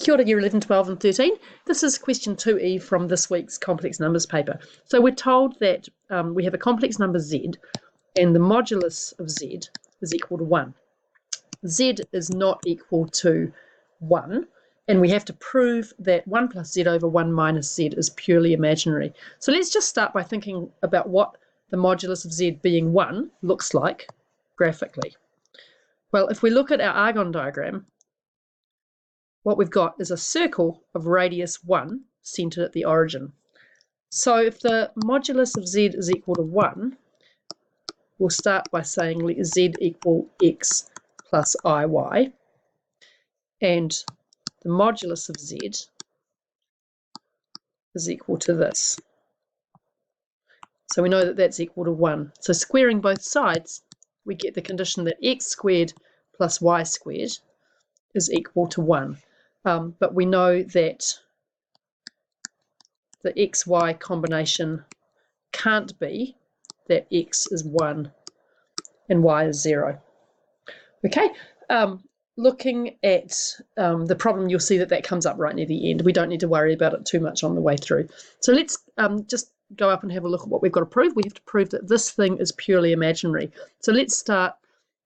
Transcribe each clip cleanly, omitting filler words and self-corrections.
Kia ora, Year 11, 12 and 13. This is question 2e from this week's complex numbers paper. So we're told that we have a complex number z and the modulus of z is equal to 1. Z is not equal to 1 and we have to prove that 1 plus z over 1 minus z is purely imaginary. So let's just start by thinking about what the modulus of z being 1 looks like graphically. Well, if we look at our argon diagram, what we've got is a circle of radius 1 centered at the origin. So if the modulus of z is equal to 1, we'll start by saying let z equal x plus iy, and the modulus of z is equal to this. So we know that that's equal to 1. So squaring both sides, we get the condition that x squared plus y squared is equal to 1. But we know that the xy combination can't be that x is 1 and y is 0. Okay, looking at the problem, you'll see that that comes up right near the end. We don't need to worry about it too much on the way through. So let's just go up and have a look at what we've got to prove. We have to prove that this thing is purely imaginary. So let's start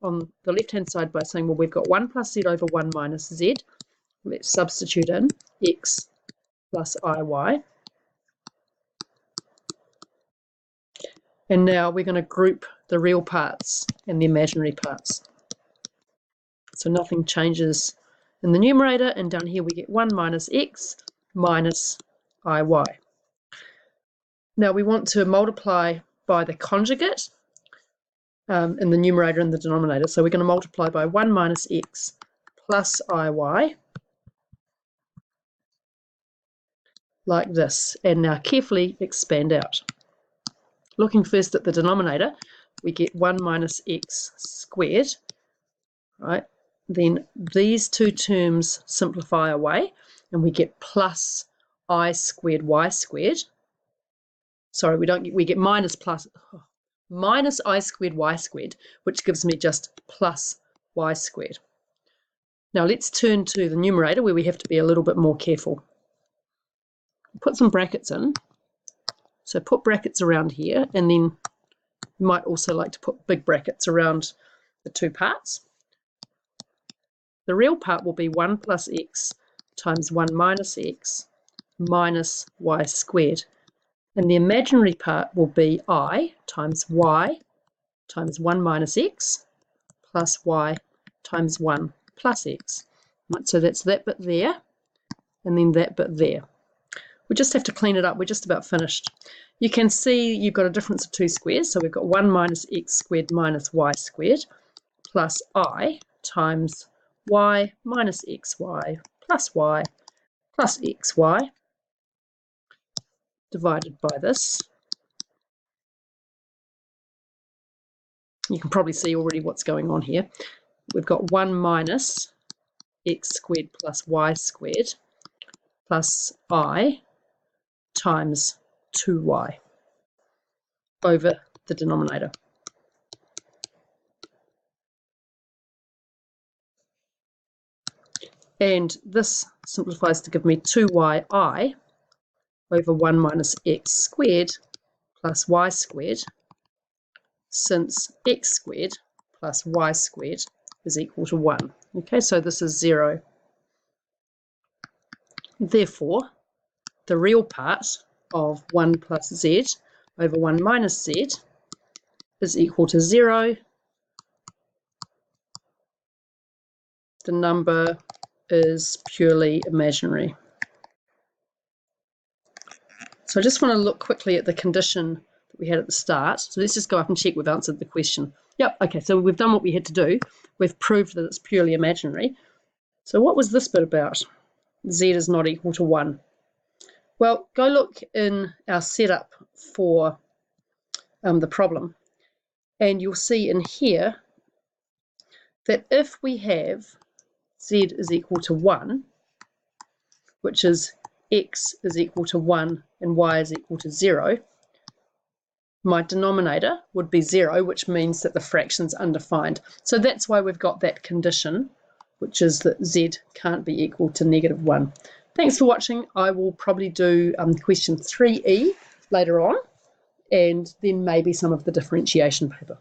on the left-hand side by saying, well, we've got 1 plus z over 1 minus z. Let's substitute in x plus iy. And now we're going to group the real parts and the imaginary parts. So nothing changes in the numerator, and down here we get 1 minus x minus iy. Now we want to multiply by the conjugate in the numerator and the denominator. So we're going to multiply by 1 minus x plus iy, like this, and now carefully expand out. Looking first at the denominator, we get 1 minus x squared, right? Then these two terms simplify away, and we get plus I squared y squared. Sorry, we get minus I squared y squared, which gives me just plus y squared. Now let's turn to the numerator where we have to be a little bit more careful. Put some brackets in. So put brackets around here, and then you might also like to put big brackets around the two parts. The real part will be 1 plus x times 1 minus x minus y squared. And the imaginary part will be I times y times 1 minus x plus y times 1 plus x. Right, so that's that bit there, and then that bit there. We just have to clean it up. We're just about finished. You can see you've got a difference of two squares. So we've got 1 minus x squared minus y squared plus I times y minus xy plus y plus xy divided by this. You can probably see already what's going on here. We've got 1 minus x squared plus y squared plus I times 2y over the denominator. And this simplifies to give me 2yi over 1 minus x squared plus y squared, since x squared plus y squared is equal to 1. Okay, so this is 0. Therefore, the real part of 1 plus z over 1 minus z is equal to 0. The number is purely imaginary. So I just want to look quickly at the condition that we had at the start. So let's just go up and check we've answered the question. Yep, okay, so we've done what we had to do. We've proved that it's purely imaginary. So what was this bit about? Z is not equal to 1. Well, go look in our setup for the problem, and you'll see in here that if we have z is equal to 1, which is x is equal to 1 and y is equal to 0, my denominator would be 0, which means that the fraction's undefined. So that's why we've got that condition which is that z can't be equal to -1. Thanks for watching. I will probably do question 3e later on, and then maybe some of the differentiation paper.